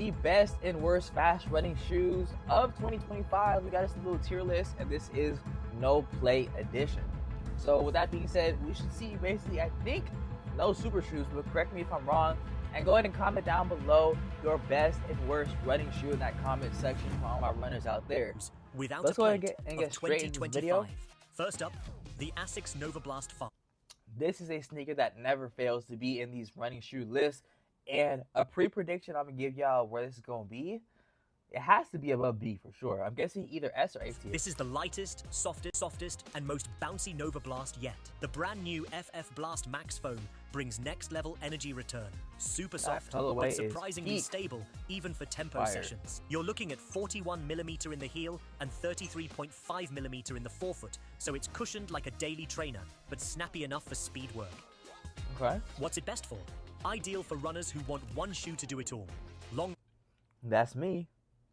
the best and worst fast running shoes of 2025. We got us a little tier list, and this is no play edition. So with that being said, we should see basically, I think, no super shoes, but correct me if I'm wrong. And go ahead and comment down below your best and worst running shoe in that comment section for all my runners out there. Let's go ahead and get straight into this video. First up, the Asics Nova Blast 5. This is a sneaker that never fails to be in these running shoe lists. And a pre-prediction I'm going to give y'all where this is going to be. It has to be above B for sure. I'm guessing either S or A tier. This is the lightest, softest, and most bouncy Nova Blast yet. The brand new FF Blast Max Foam brings next level energy return. Super soft, but surprisingly stable, even for tempo sessions. You're looking at 41mm in the heel and 33.5mm in the forefoot, so it's cushioned like a daily trainer, but snappy enough for speed work. Okay. What's it best for? Ideal for runners who want one shoe to do it all. Long That's me.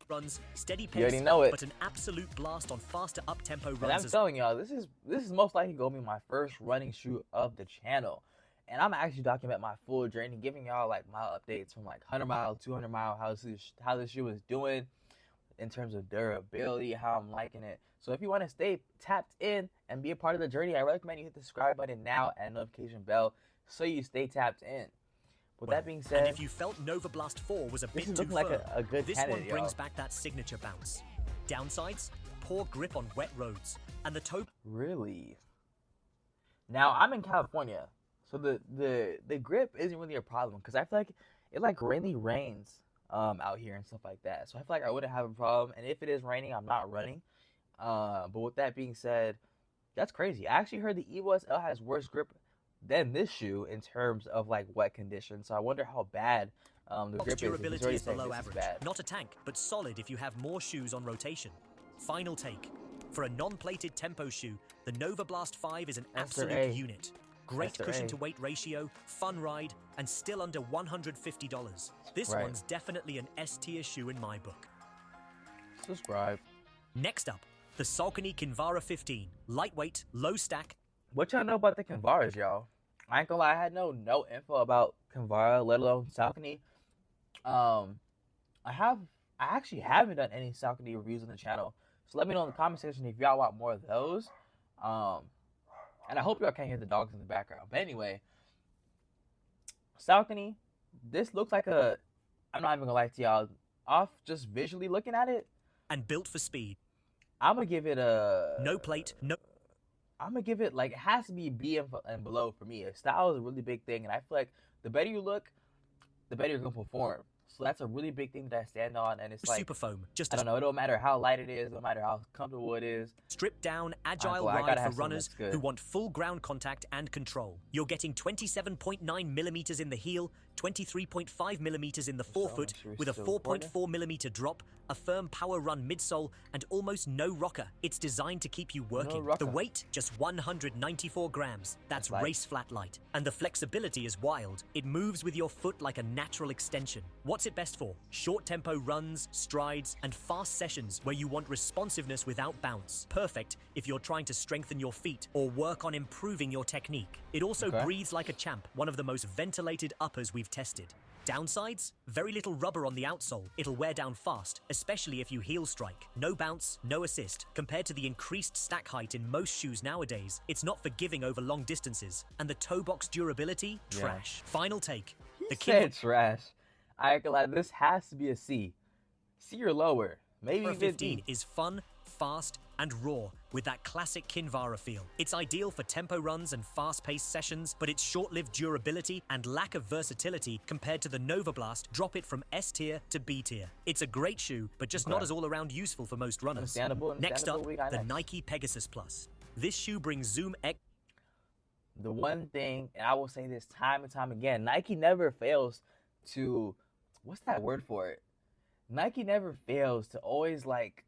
runs, steady pace, you already know it. But an absolute blast on faster up-tempo runs. And I'm telling y'all, this is most likely going to be my first running shoe of the channel. And I'm actually documenting my full journey, giving y'all like my updates from like 100 mile, 200 mile, how this shoe is doing in terms of durability, how I'm liking it. So if you want to stay tapped in and be a part of the journey, I recommend you hit the subscribe button now and notification bell so you stay tapped in. With that being said, and if you felt Nova Blast 4 was a bit too firm, like a good this candidate, one brings back that signature bounce. Downsides, poor grip on wet roads, and the toe. Really? Now I'm in California, so the grip isn't really a problem because I feel like it like really rains out here and stuff like that. So I feel like I wouldn't have a problem. And if it is raining, I'm not running. But with that being said, that's crazy. I actually heard the Evo SL has worse grip than this shoe in terms of like wet conditions. So I wonder how bad the grip durability is below average. Not a tank, but solid if you have more shoes on rotation. Final take. For a non-plated tempo shoe, the Nova Blast 5 is an absolute unit. Great cushion to weight ratio, fun ride, and still under $150. This one's definitely an S tier shoe in my book. Subscribe. Next up, the Saucony Kinvara 15. Lightweight, low stack. What y'all know about the Kinvaras, y'all? I ain't gonna lie, I had no info about Kinvara, let alone Saucony. I actually haven't done any Saucony reviews on the channel. So let me know in the comment section if y'all want more of those. And I hope y'all can't hear the dogs in the background. But anyway, Saucony, this looks like a, I'm not even gonna lie to y'all, off just visually looking at it. And built for speed. I'm gonna give it a... No plate, no... I'm gonna give it, like, it has to be B and below for me. Style is a really big thing, and I feel like the better you look, the better you're gonna perform. So that's a really big thing that I stand on, and it's like, super foam. I don't know, it don't matter how light it is, no matter how comfortable it is. Stripped down, agile ride for runners who want full ground contact and control. You're getting 27.9mm in the heel, 23.5mm in the forefoot, with a 4.4mm drop, a firm power run midsole, and almost no rocker. It's designed to keep you working. The weight, just 194 grams. That's race flat light. And the flexibility is wild. It moves with your foot like a natural extension. What's it best for? Short tempo runs, strides, and fast sessions where you want responsiveness without bounce. Perfect if you're trying to strengthen your feet or work on improving your technique. It also breathes like a champ, one of the most ventilated uppers we've tested. Downsides? Very little rubber on the outsole. It'll wear down fast, especially if you heel strike. No bounce, no assist. Compared to the increased stack height in most shoes nowadays, it's not forgiving over long distances. And the toe box durability? Trash. Final take. The kid trash. I ain't gonna lie, this has to be a C. C or lower. Maybe even 15 is fun, fast, and raw with that classic Kinvara feel. It's ideal for tempo runs and fast-paced sessions, but its short-lived durability and lack of versatility compared to the Nova Blast drop it from S tier to B tier. It's a great shoe, but just not as all-around useful for most runners. Next up, the Nike Pegasus Plus. This shoe brings Zoom X. The one thing, and I will say this time and time again, Nike never fails to, what's that word for it? Nike never fails to always like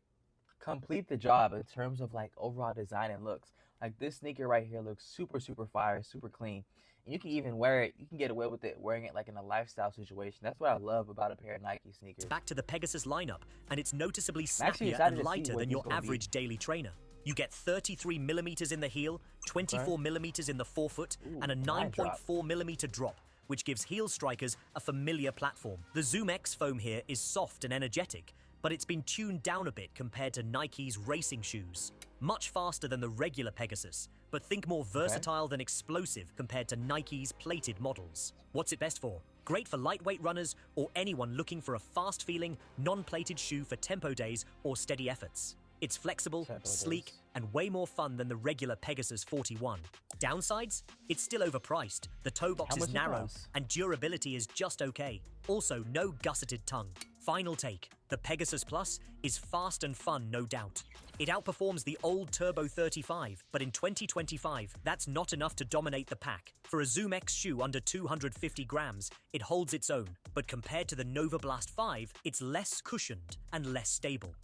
complete the job in terms of like overall design and looks. Like this sneaker right here looks super fire, super clean. And you can even wear it, you can get away with it wearing it like in a lifestyle situation. That's what I love about a pair of Nike sneakers. Back to the Pegasus lineup, and it's noticeably snappier and lighter than your average daily trainer. You get 33mm in the heel, 24mm in the forefoot, and a 9.4mm drop. which gives heel strikers a familiar platform. The Zoom X foam here is soft and energetic, but it's been tuned down a bit compared to Nike's racing shoes. Much faster than the regular Pegasus, but think more versatile than explosive compared to Nike's plated models. What's it best for? Great for lightweight runners or anyone looking for a fast-feeling, non-plated shoe for tempo days or steady efforts. It's flexible, sleek, and way more fun than the regular Pegasus 41. Downsides? It's still overpriced, the toe box is narrow, and durability is just okay. Also, no gusseted tongue. Final take, the Pegasus Plus is fast and fun, no doubt. It outperforms the old Turbo 35, but in 2025, that's not enough to dominate the pack. For a Zoom X shoe under 250 grams, it holds its own, but compared to the Nova Blast 5, it's less cushioned and less stable.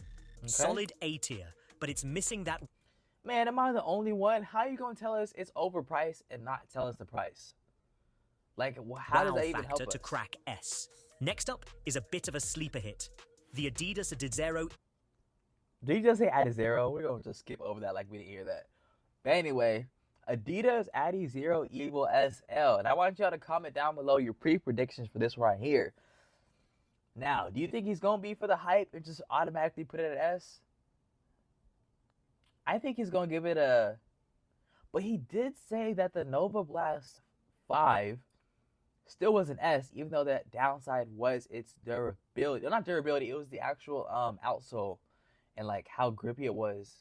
Solid A tier, but it's missing that. Man, am I the only one? How are you going to tell us it's overpriced and not tell us the price? Like, how does that even help us? To crack S. Next up is a bit of a sleeper hit. The Adidas Adizero. Did you just say Adizero? We're going to just skip over that like we didn't hear that. But anyway, Adidas Adizero Evo SL. And I want y'all to comment down below your pre-predictions for this right here. Now, do you think he's going to be for the hype and just automatically put it at S? I think he's going to give it a... But he did say that the Nova Blast 5 still was an S, even though that downside was its durability. Well, not durability, it was the actual outsole and like how grippy it was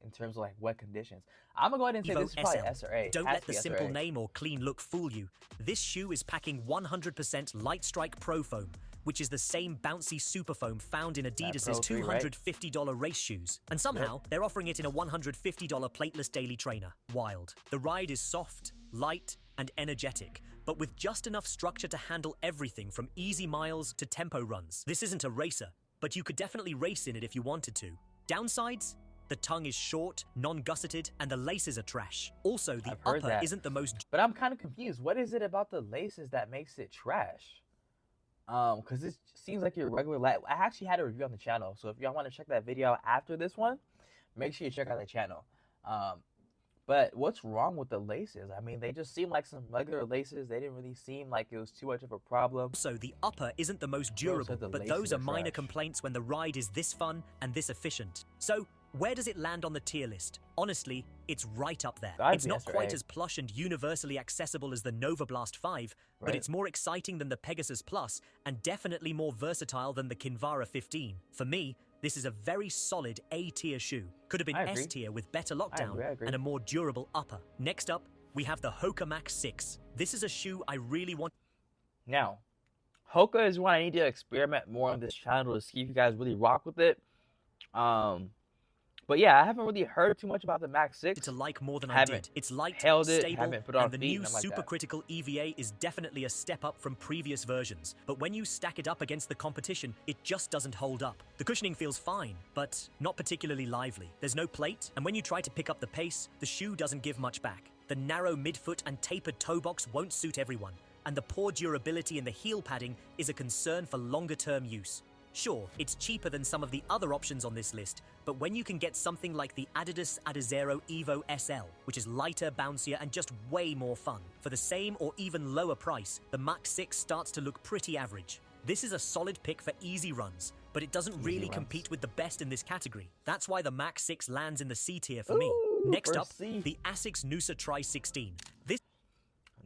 in terms of like wet conditions. I'm going to go ahead and say this is probably S or A. Don't let the simple name or clean look fool you. This shoe is packing 100% Light Strike Pro Foam, which is the same bouncy super foam found in Adidas's $250 race shoes. And somehow, they're offering it in a $150 plateless daily trainer. Wild. The ride is soft, light, and energetic, but with just enough structure to handle everything from easy miles to tempo runs. This isn't a racer, but you could definitely race in it if you wanted to. Downsides? The tongue is short, non-gusseted, and the laces are trash. Also, the upper isn't the most... But I'm kind of confused. What is it about the laces that makes it trash? Because this seems like your regular... I actually had a review on the channel, so if y'all want to check that video out after this one, make sure you check out the channel. But what's wrong with the laces? I mean, they just seem like some regular laces. They didn't really seem like it was too much of a problem. So the upper isn't the most durable, but those are minor complaints when the ride is this fun and this efficient. So where does it land on the tier list? Honestly, it's right up there. It's not quite as plush and universally accessible as the Nova Blast 5, but it's more exciting than the Pegasus Plus and definitely more versatile than the Kinvara 15. For me, this is a very solid A-tier shoe. Could have been S-tier with better lockdown and a more durable upper. Next up, we have the Hoka Max 6. This is a shoe I really want. Now, Hoka is one I need to experiment more on this channel to see if you guys really rock with it. But yeah, I haven't really heard too much about the Max 6. To like more than I did. It's light, stable, and the new supercritical EVA is definitely a step up from previous versions. But when you stack it up against the competition, it just doesn't hold up. The cushioning feels fine, but not particularly lively. There's no plate, and when you try to pick up the pace, the shoe doesn't give much back. The narrow midfoot and tapered toe box won't suit everyone, and the poor durability in the heel padding is a concern for longer-term use. Sure, it's cheaper than some of the other options on this list, but when you can get something like the Adidas Adizero Evo SL, which is lighter, bouncier, and just way more fun, for the same or even lower price, the Max 6 starts to look pretty average. This is a solid pick for easy runs, but it doesn't really compete with the best in this category. That's why the Max 6 lands in the C tier for me. Next up, the Asics Noosa Tri 16. This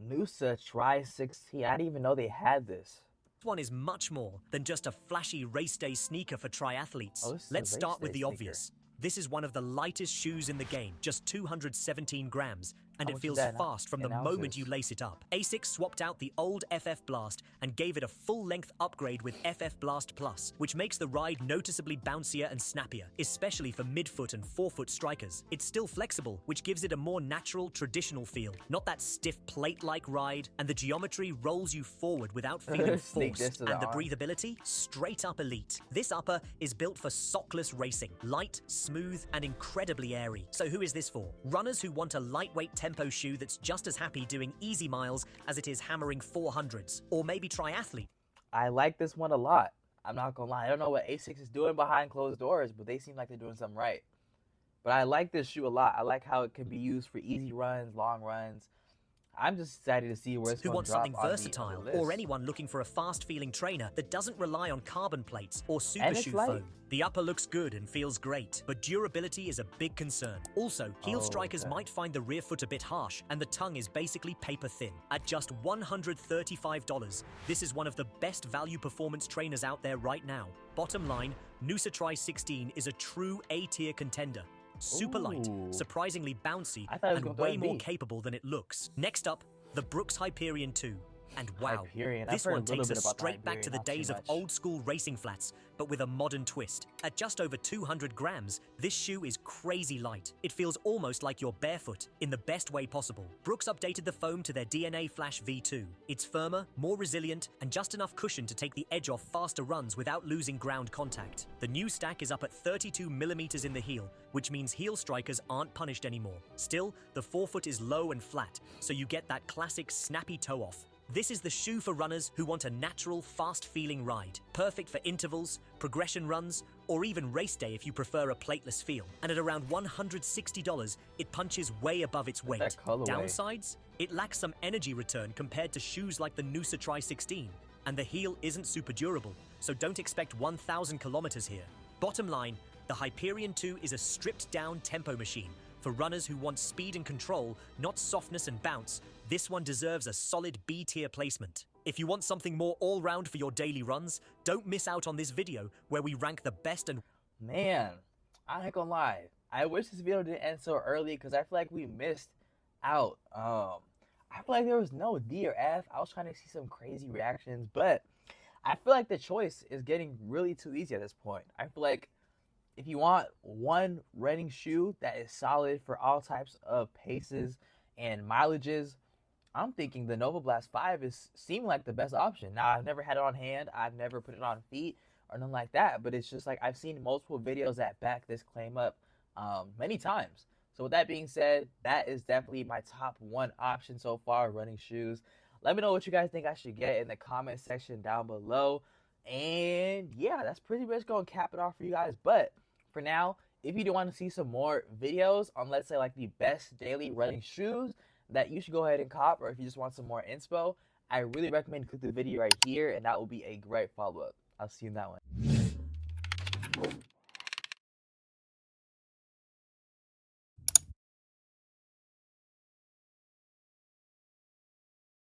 Noosa Tri 16, I didn't even know they had this. One is much more than just a flashy race day sneaker for triathletes. Let's start with the obvious. This is one of the lightest shoes in the game, just 217 grams, and it feels fast from the moment you lace it up. Asics swapped out the old FF Blast and gave it a full-length upgrade with FF Blast Plus, which makes the ride noticeably bouncier and snappier, especially for midfoot and forefoot strikers. It's still flexible, which gives it a more natural, traditional feel, not that stiff plate-like ride, and the geometry rolls you forward without feeling forced, and the breathability, straight up elite. This upper is built for sockless racing, light, smooth, and incredibly airy. So who is this for? Runners who want a lightweight tempo shoe that's just as happy doing easy miles as it is hammering 400s, or maybe triathlete. I like this one a lot. I'm not gonna lie. I don't know what Asics is doing behind closed doors, but they seem like they're doing something right. But I like this shoe a lot. I like how it can be used for easy runs, long runs. I'm just excited to see where it's who going wants to drop something on versatile, the list. or anyone looking for a fast-feeling trainer that doesn't rely on carbon plates or super And it's shoe light. foam. The upper looks good and feels great, but durability is a big concern. Also, heel strikers might find the rear foot a bit harsh, and the tongue is basically paper thin. At just $135, this is one of the best value performance trainers out there right now. Bottom line, Noosa Tri 16 is a true A-tier contender. Super light, surprisingly bouncy, and way more capable than it looks. Next up, the Brooks Hyperion 2. And wow, this one takes us straight back to the days of old-school racing flats, but with a modern twist. At just over 200 grams, this shoe is crazy light. It feels almost like you're barefoot, in the best way possible. Brooks updated the foam to their DNA Flash V2. It's firmer, more resilient, and just enough cushion to take the edge off faster runs without losing ground contact. The new stack is up at 32 millimeters in the heel, which means heel strikers aren't punished anymore. Still, the forefoot is low and flat, so you get that classic snappy toe off. This is the shoe for runners who want a natural, fast-feeling ride. Perfect for intervals, progression runs, or even race day if you prefer a plateless feel. And at around $160, it punches way above its weight. Downsides? It lacks some energy return compared to shoes like the Noosa Tri 16. And the heel isn't super durable, so don't expect 1,000 kilometers here. Bottom line, the Hyperion 2 is a stripped-down tempo machine. For runners who want speed and control, not softness and bounce, this one deserves a solid B-tier placement. If you want something more all-round for your daily runs, don't miss out on this video where we rank the best and... Man, I ain't gonna lie. I wish this video didn't end so early because I feel like we missed out. I feel like there was no D or F. I was trying to see some crazy reactions, but I feel like the choice is getting really too easy at this point. I feel like if you want one running shoe that is solid for all types of paces and mileages, I'm thinking the Nova Blast 5 seeming like the best option. Now, I've never had it on hand. I've never put it on feet or nothing like that. But it's just like I've seen multiple videos that back this claim up many times. So with that being said, that is definitely my top one option so far, running shoes. Let me know what you guys think I should get in the comment section down below. And yeah, that's pretty much going to cap it off for you guys. But for now, if you do want to see some more videos on, let's say, like the best daily running shoes that you should go ahead and cop, or if you just want some more inspo, I really recommend click the video right here, and that will be a great follow-up. I'll see you in that one.